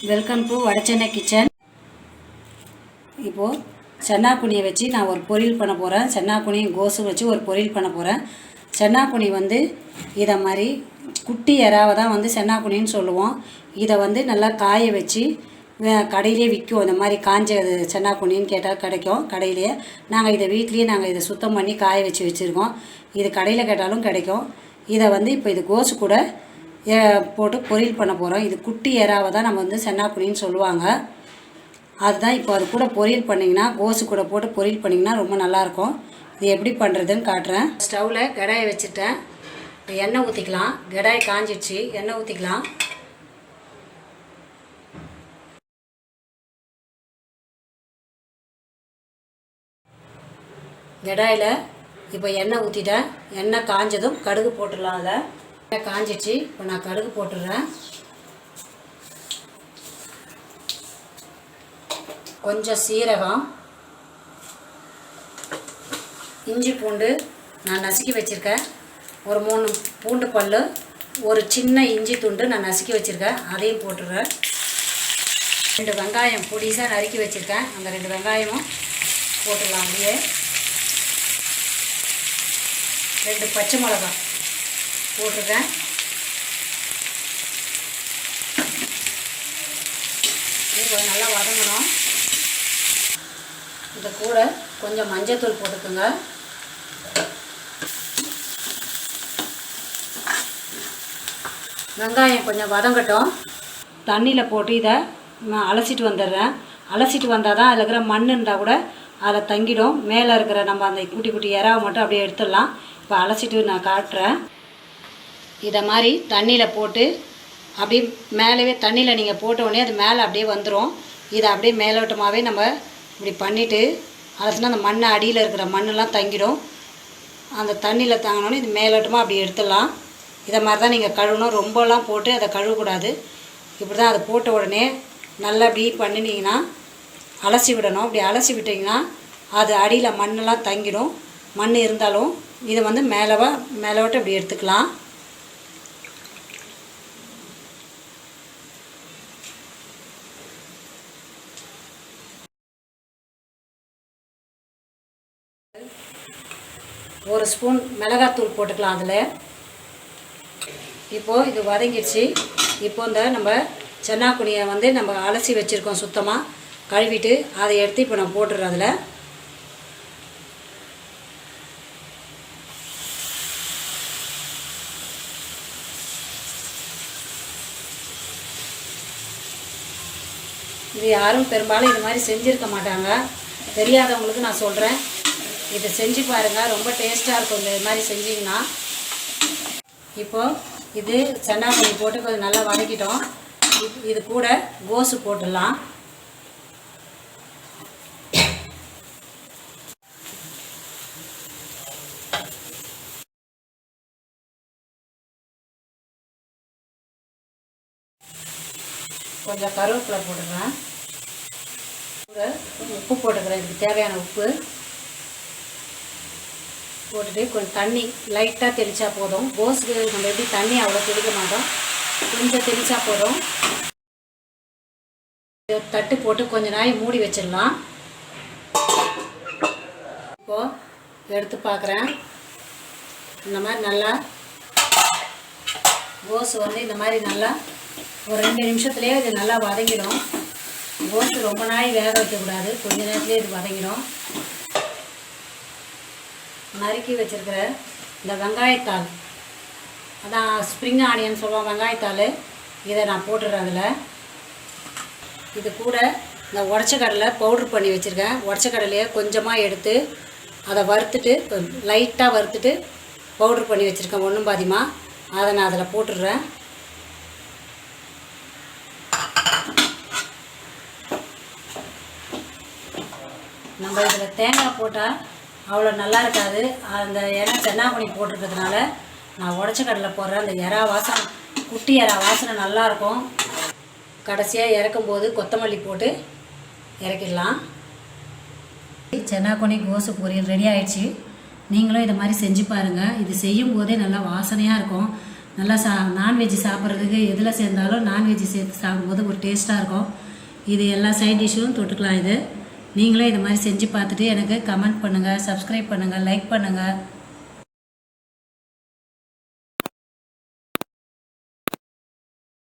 Welcome to Vada Chennai kitchen. இப்போது சென்னாக்குனியை வச்சு நான் ஒரு பொரியல் பண்ண போகிறேன். சென்னாக்குனியும் கோஸும் வச்சு ஒரு பொரியல் பண்ண போகிறேன். சென்னாக்குனி இதை மாதிரி குட்டி எறாவை தான் சென்னாக்குனின்னு சொல்லுவோம். இதை நல்லா காய வச்சு கடையிலே விற்கும். இந்த மாதிரி காஞ்ச சென்னாக்குனின்னு கேட்டால் கிடைக்கும் கடையிலேயே. நாங்கள் இதை வீட்லேயே இதை சுத்தம் பண்ணி காய வச்சு வச்சுருக்கோம். இது கடையில் கேட்டாலும் கிடைக்கும். இதை இப்போ இது கோஸு கூட போட்டு பொரியல் பண்ண போகிறோம். இது குட்டி எறாவை தான் நம்ம சென்னாக்குனின்னு சொல்லுவாங்க. அதுதான் இப்போ அது கூட பொரியல் பண்ணிங்கன்னா, கோஸு கூட போட்டு பொரியல் பண்ணிங்கன்னா ரொம்ப நல்லாயிருக்கும். இது எப்படி பண்ணுறதுன்னு காட்டுறேன். ஸ்டவ்வில் கடாயை வச்சுட்டேன். எண்ணெய் ஊற்றிக்கலாம். கடாய் காஞ்சிடுச்சு, எண்ணெய் ஊற்றிக்கலாம். கடாயில் இப்போ எண்ணெய் ஊற்றிட்டேன். எண்ணெய் காஞ்சதும் கடுகு போட்டுடலாம். அதில் எண்ணெய் காஞ்சிடுச்சு. இப்போ நான் கடுகு போட்டுடுறேன். கொஞ்சம் சீரகம், இஞ்சி பூண்டு நான் நசுக்கி வச்சுருக்கேன். ஒரு 3 பூண்டு பல், ஒரு சின்ன இஞ்சி துண்டு நான் நசுக்கி வச்சுருக்கேன். அதையும் போட்டுடுறேன். 2 வெங்காயம் பொடிசாக நறுக்கி வச்சுருக்கேன். அந்த 2 வெங்காயமும் போட்டுடலாம். அப்படியே 2 பச்சை மிளகாய் போட்டிருக்கேன். இது நல்லா வதங்கணும். இது கூட கொஞ்சம் மஞ்சத்தூள் போட்டுக்கோங்க. வெங்காயம் கொஞ்சம் வதங்கட்டும். தண்ணியில் போட்டு இதை நான் அலசிட்டு வந்துடுறேன். அலசிட்டு வந்தால் தான் அதில் இருக்கிற மண் இருந்தால் கூட அதில் தங்கிடும். மேலே இருக்கிற நம்ம அந்த குட்டி குட்டி எறாவை மட்டும் அப்படியே எடுத்துடலாம். இப்போ அலசிட்டு நான் காட்டுறேன். இதை மாதிரி தண்ணியில் போட்டு அப்படியே மேலவே தண்ணியில் நீங்கள் போட்ட உடனே அது மேலே அப்படியே வந்துடும். இதை அப்படியே மேலோட்டமாகவே நம்ம இப்படி பண்ணிவிட்டு அலசினா அந்த மண் அடியில் இருக்கிற மண்ணெலாம் தங்கிடும். அந்த தண்ணியில் தாங்கினோன்னே இது மேலோட்டமாக அப்படி எடுத்துடலாம். இதை மாதிரி தான் நீங்கள் கழுவணும். ரொம்பலாம் போட்டு அதை கழுவக்கூடாது. இப்படி தான் அதை போட்ட உடனே நல்லா இப்படி பண்ணினீங்கன்னா அலசி விடணும். இப்படி அலசி விட்டிங்கன்னா அது அடியில் மண்ணெல்லாம் தங்கிடும். மண் இருந்தாலும் இதை மேலோட்ட இப்படி எடுத்துக்கலாம். ஒரு ஸ்பூன் மிளகாத்தூள் போட்டுக்கலாம் அதில். இப்போது இது வதங்கிடுச்சு. இப்போ நம்ம சென்னாக்குனியை நம்ம அலசி வச்சுருக்கோம் சுத்தமாக கழுவிட்டு. அதை எடுத்து இப்போ நான் போட்டுடுறேன். அதில் இது யாரும் பெரும்பாலும் இது மாதிரி செஞ்சுருக்க மாட்டாங்க. தெரியாதவங்களுக்கு நான் சொல்கிறேன், இதை செஞ்சு பாருங்கள். ரொம்ப டேஸ்ட்டாக இருக்கும் இது மாதிரி செஞ்சிங்கன்னா. இப்போது இது சென்னாக்குனி போட்டு கொஞ்சம் நல்லா வதக்கிட்டோம். இது கூட கோஸு போட்டுடலாம். கொஞ்சம் கருவேப்பிலை போட்டுக்கிறேன். உப்பு போட்டுக்கிறேன். இதுக்கு தேவையான உப்பு போட்டுட்டு கொஞ்சம் தண்ணி லைட்டாக தெளித்தா போதும். கோஸுக்கு நம்ம எப்படி தண்ணி அவ்வளோ தெளிக்க மாட்டோம், கொஞ்சம் தெளித்தா போதும். தட்டு போட்டு கொஞ்ச நாள் மூடி வச்சிடலாம். இப்போது எடுத்து பார்க்குறேன். இந்த மாதிரி நல்லா கோஸு இந்த மாதிரி நல்லா ஒரு 2 நிமிஷத்துலேயே இது நல்லா வதங்கிடும். கோஸு ரொம்ப நாள் வேக வைக்கக்கூடாது, கொஞ்ச நேரத்துலேயே இது வதங்கிடும். நறுக்கி வச்சுருக்கிற இந்த வெங்காயத்தாள், அதான் ஸ்ப்ரிங் ஆனியன் சொல்லுவோம், வெங்காயத்தாள், இதை நான் போட்டுடுறேன். அதில் இது கூட இந்த உடச்ச கடலை பவுட்ரு பண்ணி வச்சுருக்கேன். உடச்ச கடலையை கொஞ்சமாக எடுத்து அதை வறுத்துட்டு லைட்டாக வறுத்துட்டு பவுட்ரு பண்ணி வச்சுருக்கேன் ஒன்றும் பாதியமாக. அதை நான் அதில் போட்டுடுறேன். நம்ம இதில் தேங்காய் போட்டால் அவ்வளோ நல்லா இருக்காது. அந்த சென்னாக்குனி போட்டிருக்கிறதுனால நான் உடச்ச கடலை போடுறேன். அந்த எறா வாசனை, குட்டி எறா வாசனை நல்லாயிருக்கும். கடைசியாக இறக்கும்போது கொத்தமல்லி போட்டு இறக்கிடலாம். சென்னாக்குனி கோஸு பொரியல் ரெடி ஆகிடுச்சு. நீங்களும் இதை மாதிரி செஞ்சு பாருங்கள். இது செய்யும் போதே நல்லா வாசனையாக இருக்கும். நல்லா நான்வெஜ் சாப்பிட்றதுக்கு எதில் சேர்ந்தாலும் நான்வெஜ் சேர்த்து சாப்பிடும்போது ஒரு டேஸ்ட்டாக இருக்கும். இது எல்லா சைட் டிஷ்ஷும் தொட்டுக்கலாம். இது நீங்களே இது மாதிரி செஞ்சு பார்த்துட்டு எனக்கு கமெண்ட் பண்ணுங்கள், சப்ஸ்கிரைப் பண்ணுங்கள், லைக் பண்ணுங்கள்.